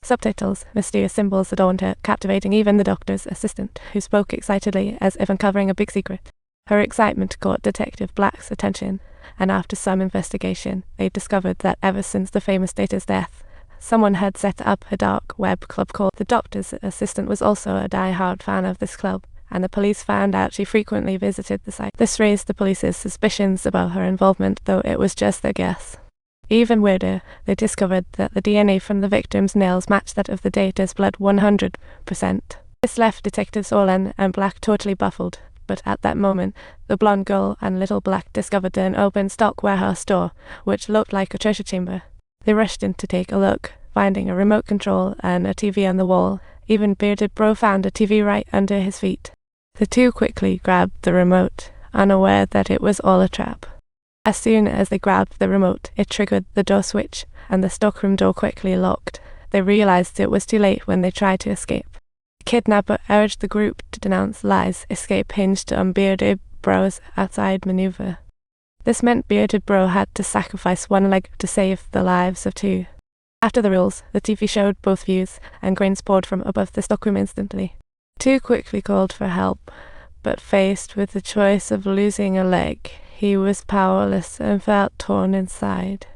Subtitles, mysterious symbols adorned her, captivating even the doctor's assistant, who spoke excitedly as if uncovering a big secret. Her excitement caught Detective Black's attention, and after some investigation, they discovered that ever since the famous Data's death, someone had set up a dark web club called the Doctor's Assistant was also a die-hard fan of this club, and the police found out she frequently visited the site. This raised the police's suspicions about her involvement, though it was just their guess. Even weirder, they discovered that the DNA from the victim's nails matched that of the Data's blood 100%. This left Detectives Orlan and Black totally baffled, but at that moment, the blonde girl and Little Black discovered an open stock warehouse door, which looked like a treasure chamber. They rushed in to take a look, finding a remote control and a TV on the wall. Even Bearded Bro found a TV right under his feet. The two quickly grabbed the remote, unaware that it was all a trap. As soon as they grabbed the remote, it triggered the door switch, and the stockroom door quickly locked. They realized it was too late when they tried to escape. The kidnapper urged the group to denounce lies. Escape hinged on Bearded Bro's outside maneuver. This meant Bearded Bro had to sacrifice one leg to save the lives of two. After the rules, the TV showed both views, and grains poured from above the stockroom instantly. Two quickly called for help, but faced with the choice of losing a leg, he was powerless and felt torn inside.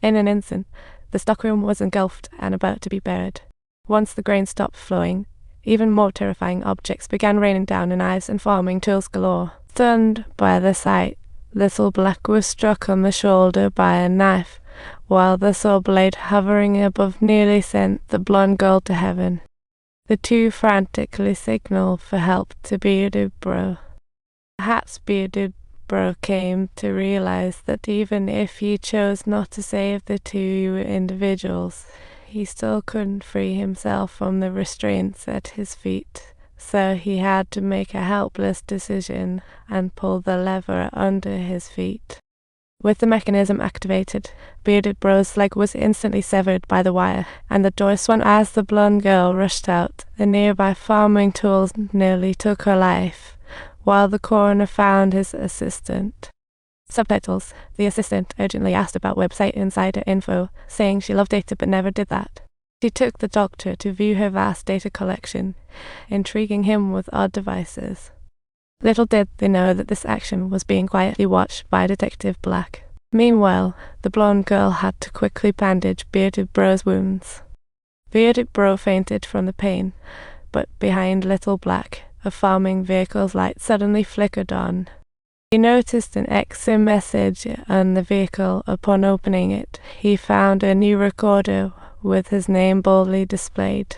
In an instant, the stockroom was engulfed and about to be buried. Once the grain stopped flowing, even more terrifying objects began raining down, and knives and farming tools galore. Stunned by the sight, Little Black was struck on the shoulder by a knife, while the saw blade hovering above nearly sent the blonde girl to heaven. The two frantically signaled for help to Bearded Bro. Perhaps Bearded Bro came to realize that even if he chose not to save the two individuals, he still couldn't free himself from the restraints at his feet. So he had to make a helpless decision and pull the lever under his feet. With the mechanism activated, Bearded Bro's leg was instantly severed by the wire, and the door swung as the blonde girl rushed out. The nearby farming tools nearly took her life, while the coroner found his assistant. Subtitles. The assistant urgently asked about website insider info, saying she loved data but never did that. She took the doctor to view her vast data collection, intriguing him with odd devices. Little did they know that this action was being quietly watched by Detective Black. Meanwhile, the blonde girl had to quickly bandage Bearded Bro's wounds. Bearded Bro fainted from the pain, but behind Little Black, a farming vehicle's light suddenly flickered on. He noticed an exit message on the vehicle. Upon opening it, he found a new recorder with his name boldly displayed.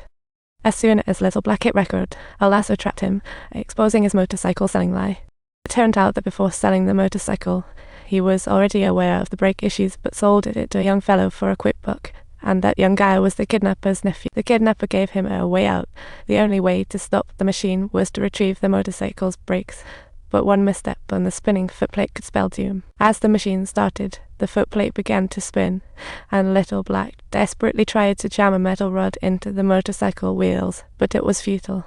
As soon as Little Black hit record, a lasso trapped him, exposing his motorcycle selling lie. It turned out that before selling the motorcycle, he was already aware of the brake issues but sold it to a young fellow for a quick buck, and that young guy was the kidnapper's nephew. The kidnapper gave him a way out. The only way to stop the machine was to retrieve the motorcycle's brakes, but one misstep on the spinning footplate could spell doom. As the machine started, the footplate began to spin, and Little Black desperately tried to jam a metal rod into the motorcycle wheels, but it was futile.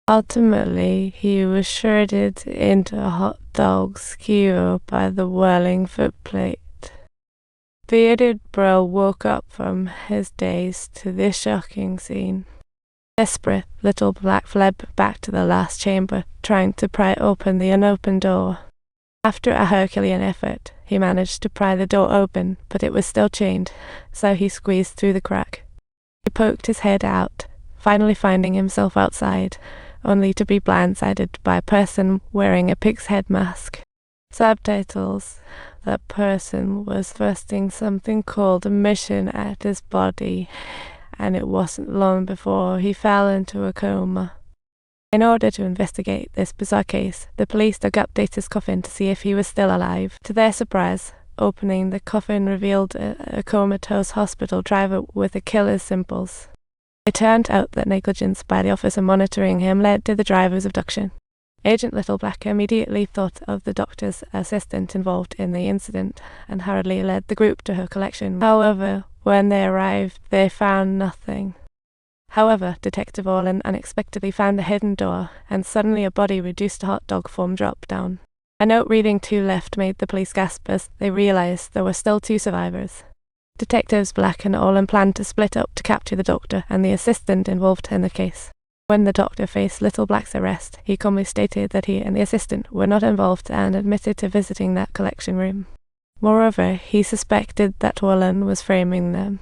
Ultimately, he was shredded into a hot dog skewer by the whirling footplate. Bearded Bro woke up from his daze to this shocking scene. Desperate, Little Black fled back to the last chamber, trying to pry open the unopened door. After a Herculean effort, he managed to pry the door open, but it was still chained, so he squeezed through the crack. He poked his head out, finally finding himself outside, only to be blindsided by a person wearing a pig's head mask. Subtitles. The person was thrusting something called a mission at his body, and it wasn't long before he fell into a coma. In order to investigate this bizarre case, the police dug up Data's coffin to see if he was still alive. To their surprise, opening the coffin revealed a comatose hospital driver with a killer's symbols. It turned out that negligence by the officer monitoring him led to the driver's abduction. Agent Little Black immediately thought of the doctor's assistant involved in the incident and hurriedly led the group to her collection. However, when they arrived, they found nothing. However, Detective Orlan unexpectedly found a hidden door, and suddenly a body reduced to hot dog form dropped down. A note reading "to left" made the police gasp as they realized there were still two survivors. Detectives Black and Orlan planned to split up to capture the doctor and the assistant involved in the case. When the doctor faced Little Black's arrest, he calmly stated that he and the assistant were not involved and admitted to visiting that collection room. Moreover, he suspected that Orlan was framing them.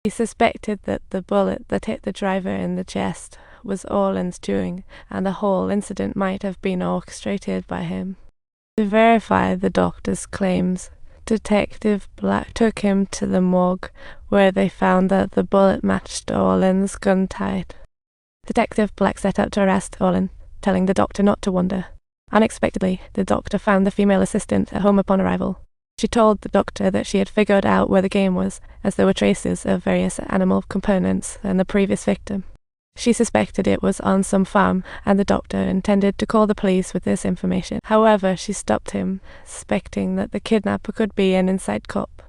He suspected that the bullet that hit the driver in the chest was Orlan's doing, and the whole incident might have been orchestrated by him. To verify the doctor's claims, Detective Black took him to the morgue, where they found that the bullet matched Orlan's gun type. Detective Black set out to arrest Orlan, telling the doctor not to wonder. Unexpectedly, the doctor found the female assistant at home upon arrival. She told the doctor that she had figured out where the game was, as there were traces of various animal components in the previous victim. She suspected it was on some farm, and the doctor intended to call the police with this information. However, she stopped him, suspecting that the kidnapper could be an inside cop.